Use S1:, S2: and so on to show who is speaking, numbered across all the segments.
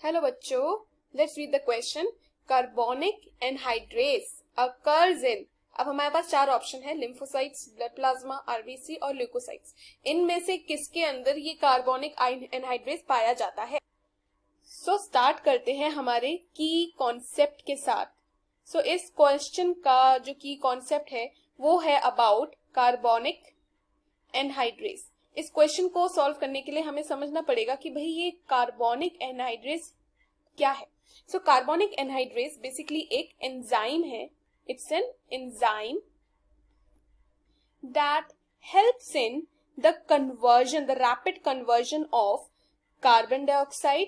S1: Hello बच्चों, let's read the question. Carbonic anhydrase occurs in. अब हमारे पास चार ऑप्शन है, लिम्फोसाइट्स, ब्लड प्लाज्मा, आरबीसी और ल्यूकोसाइट्स. इनमें से किसके अंदर ये कार्बोनिक एनहाइड्रेस पाया जाता है? सो स्टार्ट करते हैं हमारे की कॉन्सेप्ट के साथ. सो इस क्वेश्चन का जो की कॉन्सेप्ट है वो है अबाउट कार्बोनिक एनहाइड्रेस. इस क्वेश्चन को सॉल्व करने के लिए हमें समझना पड़ेगा कि भाई ये कार्बोनिक एनहाइड्रेस क्या है. सो कार्बोनिक एनहाइड्रेस बेसिकली एक एंजाइम है. It's an enzyme that helps in the conversion, the rapid conversion of carbon dioxide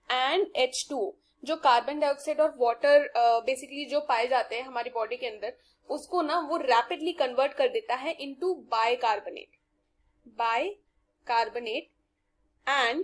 S1: and H2O. जो कार्बन डाइऑक्साइड और वाटर बेसिकली जो पाए जाते हैं हमारी बॉडी के अंदर, उसको ना वो रैपिडली कन्वर्ट कर देता है इनटू बाइकार्बोनेट एंड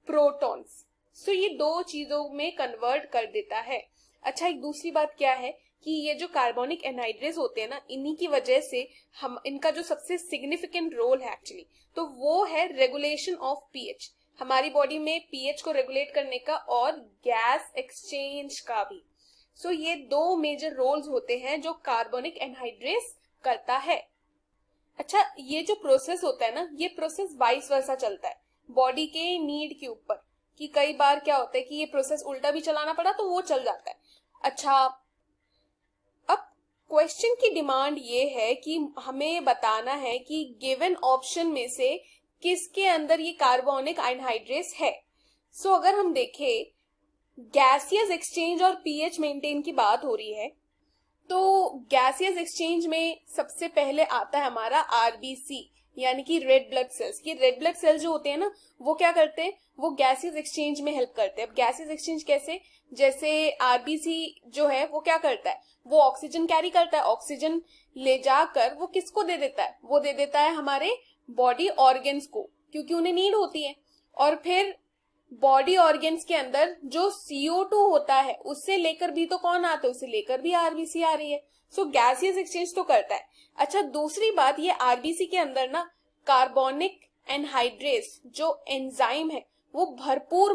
S1: प्रोटॉन्स. सो ये दो चीजों में कन्वर्ट कर देता है. अच्छा, एक दूसरी बात क्या है कि ये जो कार्बोनिक एनहाइड्रेस होते हैं ना, इन्हीं की वजह से हम इनका जो सबसे सिग्निफिकेंट रोल है एक्चुअली, तो वो है रेगुलेशन ऑफ पीएच. हमारी बॉडी में पीएच को रेगुलेट करने का और गैस एक्सचेंज का भी. सो ये दो मेजर रोल्स होते हैं जो कार्बोनिक एनहाइड्रेस करता है. अच्छा, ये जो प्रोसेस होता है ना, ये प्रोसेस वाइस वर्सा चलता है बॉडी के नीड के ऊपर, कि कई बार क्या होता है कि ये प्रोसेस उल्टा भी चलाना पड़ा तो वो चल जाता है. अच्छा, अब क्वेश्चन की डिमांड ये है कि हमें बताना है कि गिवन ऑप्शन में से किसके अंदर ये कार्बोनिक एनहाइड्रेस है. सो अगर हम देखें, गैसियस एक्सचेंज और पीएच मेंटेन की बात हो रही है, तो गैसियस एक्सचेंज में सबसे पहले आता है हमारा आरबीसी, यानी कि रेड ब्लड सेल्स. ये रेड ब्लड सेल्स जो होते हैं ना, वो क्या करते हैं, वो गैसियस एक्सचेंज में हेल्प करते हैं. अब गैसियस एक्सचेंज कैसे? जैसे आरबीसी जो है वो क्या करता है, वो ऑक्सीजन कैरी करता है. ऑक्सीजन ले जाकर वो किसको दे देता है? वो दे देता है हमारे बॉडी ऑर्गन्स को, क्योंकि उन्हें नीड होती है. और फिर बॉडी ऑर्गन्स के अंदर जो CO2 होता है, उससे लेकर भी तो कौन आता है? उससे लेकर भी आरबीसी आ रही है. सो गैसियस एक्सचेंज तो करता है. अच्छा, दूसरी बात, ये आरबीसी के अंदर ना कार्बोनिक एनहाइड्रेस जो एंजाइम है वो भरपूर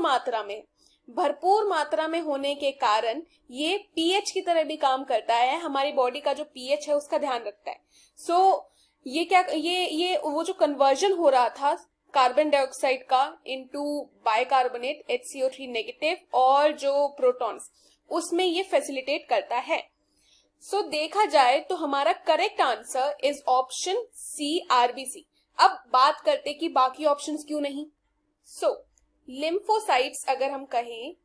S1: मात्रा में होने के कारण ये पीएच की तरह भी काम करता है. हमारी बॉडी का जो पीएच है उसका ध्यान रखता है. सो ये वो जो कन्वर्जन हो रहा था कार्बन डाइऑक्साइड का इनटू बाइकार्बोनेट HCO3 नेगेटिव और जो प्रोटॉन्स, उसमें ये फैसिलिटेट करता है. सो देखा जाए तो हमारा correct answer is option C, RBC. अब बात करते कि बाकी ऑप्शंस क्यों नहीं. सो लिम्फोसाइट्स, अगर हम कहें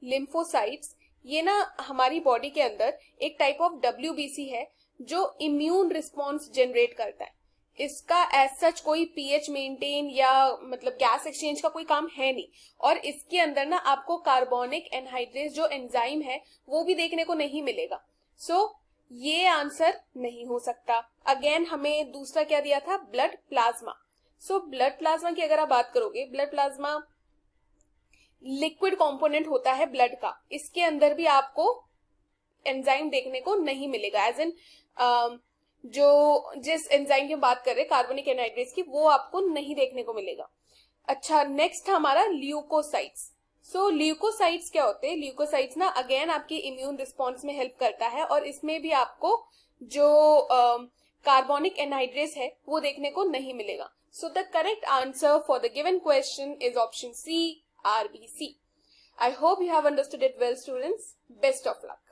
S1: लिम्फोसाइट्स, ये ना हमारी बॉडी के अंदर एक टाइप ऑफ WBC है जो इम्यून रिस्पॉन्स जनरेट करता है. इसका एज सच कोई पीएच मेंटेन या मतलब गैस एक्सचेंज का कोई काम है नहीं. और इसके अंदर ना आपको कार्बोनिक एनहाइड्रेस जो एंजाइम है वो भी देखने को नहीं मिलेगा. सो ये आंसर नहीं हो सकता. अगेन हमें दूसरा क्या दिया था? Blood plasma. So blood plasma की अगर आप बात करोगे, ब्लड प्लाज्मा लिक्विड कंपोनेंट होता है ब्लड का. इसके अंदर भी आपको एंजाइम देखने को नहीं मिलेगा. एज इन जो जिस एंजाइम की बात कर रहे हैं कार्बोनिक एनहाइड्रेस की, वो आपको नहीं देखने को मिलेगा. अच्छा, नेक्स्ट हमारा ल्यूकोसाइट्स. सो ल्यूकोसाइट्स क्या होते हैं? ल्यूकोसाइट्स ना अगेन आपके इम्यून रिस्पॉन्स में हेल्प करता है और इसमें भी आपको जो कार्बोनिक एनहाइड्रेस है वो देखने को नहीं मिलेगा. So the correct answer for the given question is option C, RBC. I hope you have understood it well, students. Best of luck.